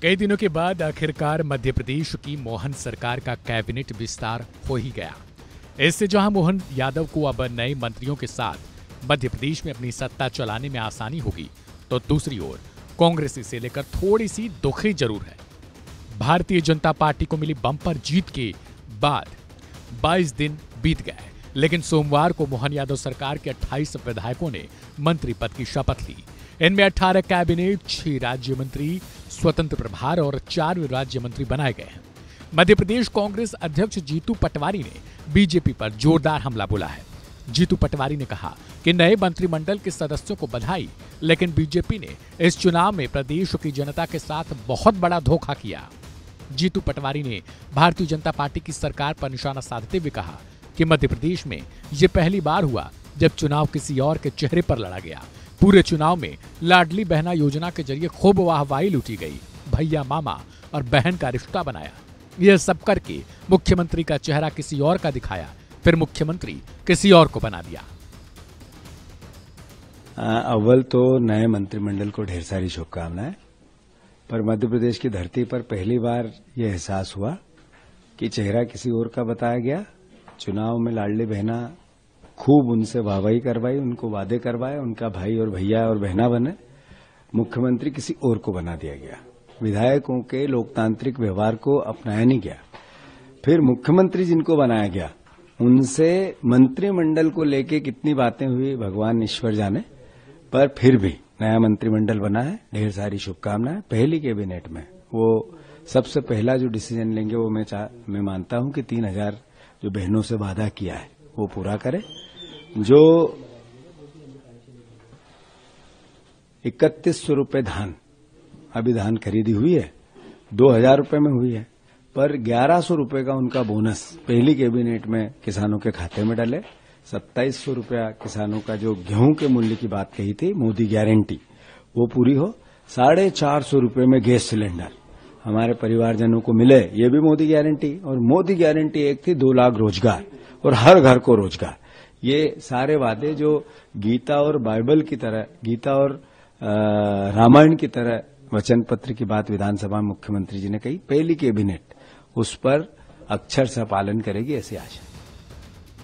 कई दिनों के बाद आखिरकार मध्य प्रदेश की मोहन सरकार का कैबिनेट विस्तार हो ही गया। इससे जहां मोहन यादव को अब नए मंत्रियों के साथ मध्य प्रदेश में अपनी सत्ता चलाने में आसानी होगी, तो दूसरी ओर कांग्रेस इसे लेकर थोड़ी सी दुखी जरूर है। भारतीय जनता पार्टी को मिली बम्पर जीत के बाद 22 दिन बीत गए, लेकिन सोमवार को मोहन यादव सरकार के 28 विधायकों ने मंत्री पद की शपथ ली। इनमें 18 कैबिनेट, 6 राज्य मंत्री, स्वतंत्र प्रभार और 4 राज्य मंत्री बनाए गए हैं। मध्य प्रदेश कांग्रेस अध्यक्ष जीतू पटवारी ने बीजेपी पर जोरदार हमला बोला है। जीतू पटवारी ने कहा कि नए मंत्रिमंडल के सदस्यों को बधाई, लेकिन बीजेपी ने इस चुनाव में प्रदेश की जनता के साथ बहुत बड़ा धोखा किया। जीतू पटवारी ने भारतीय जनता पार्टी की सरकार पर निशाना साधते हुए कहा कि मध्य प्रदेश में ये पहली बार हुआ जब चुनाव किसी और के चेहरे पर लड़ा गया। पूरे चुनाव में लाडली बहना योजना के जरिए खूब वाहवाही लूटी गई, भैया मामा और बहन का रिश्ता बनाया। यह सब करके मुख्यमंत्री का चेहरा किसी और का दिखाया, फिर मुख्यमंत्री किसी और को बना दिया। अव्वल तो नए मंत्रिमंडल को ढेर सारी शुभकामनाएं, पर मध्य प्रदेश की धरती पर पहली बार यह एहसास हुआ कि चेहरा किसी और का बताया गया। चुनाव में लाडली बहना खूब उनसे वाहवाही करवाई, उनको वादे करवाए, उनका भाई और भैया और बहना बने। मुख्यमंत्री किसी और को बना दिया गया। विधायकों के लोकतांत्रिक व्यवहार को अपनाया नहीं गया। फिर मुख्यमंत्री जिनको बनाया गया उनसे मंत्रिमंडल को लेके कितनी बातें हुई भगवान ईश्वर जाने, पर फिर भी नया मंत्रिमंडल बना है। ढेर सारी शुभकामनाएं। पहली कैबिनेट में वो सबसे पहला जो डिसीजन लेंगे वो मैं मानता हूं कि 3000 जो बहनों से वादा किया है वो पूरा करे। जो 3100 रुपए धान अभी धान खरीदी हुई है, 2000 रुपए में हुई है, पर 1100 रुपए का उनका बोनस पहली कैबिनेट में किसानों के खाते में डले। 2700 रुपया किसानों का जो गेहूं के मूल्य की बात कही थी, मोदी गारंटी, वो पूरी हो। 450 रुपए में गैस सिलेंडर हमारे परिवारजनों को मिले, ये भी मोदी गारंटी। और मोदी गारंटी एक थी 2 लाख रोजगार और हर घर को रोजगार। ये सारे वादे जो गीता और बाइबल की तरह, गीता और रामायण की तरह वचन पत्र की बात विधानसभा में मुख्यमंत्री जी ने कही, पहली कैबिनेट उस पर अक्षर से पालन करेगी, ऐसी आशा।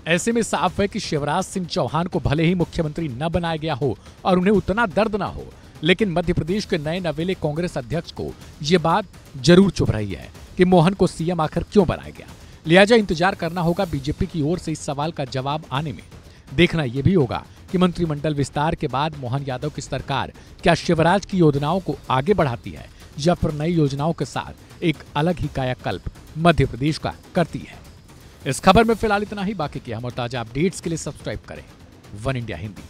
ऐसे में साफ है कि शिवराज सिंह चौहान को भले ही मुख्यमंत्री न बनाया गया हो और उन्हें उतना दर्द न हो, लेकिन मध्य प्रदेश के नए नवेले कांग्रेस अध्यक्ष को यह बात जरूर चुभ रही है कि मोहन को सीएम आखिर क्यों बनाया गया। लिहाजा इंतजार करना होगा बीजेपी की ओर से इस सवाल का जवाब आने में। देखना यह भी होगा कि मंत्रिमंडल विस्तार के बाद मोहन यादव की सरकार क्या शिवराज की योजनाओं को आगे बढ़ाती है या फिर नई योजनाओं के साथ एक अलग ही कायाकल्प मध्य प्रदेश का करती है। इस खबर में फिलहाल इतना ही। बाकी के हम और ताजा अपडेट्स के लिए सब्सक्राइब करें वन इंडिया हिंदी।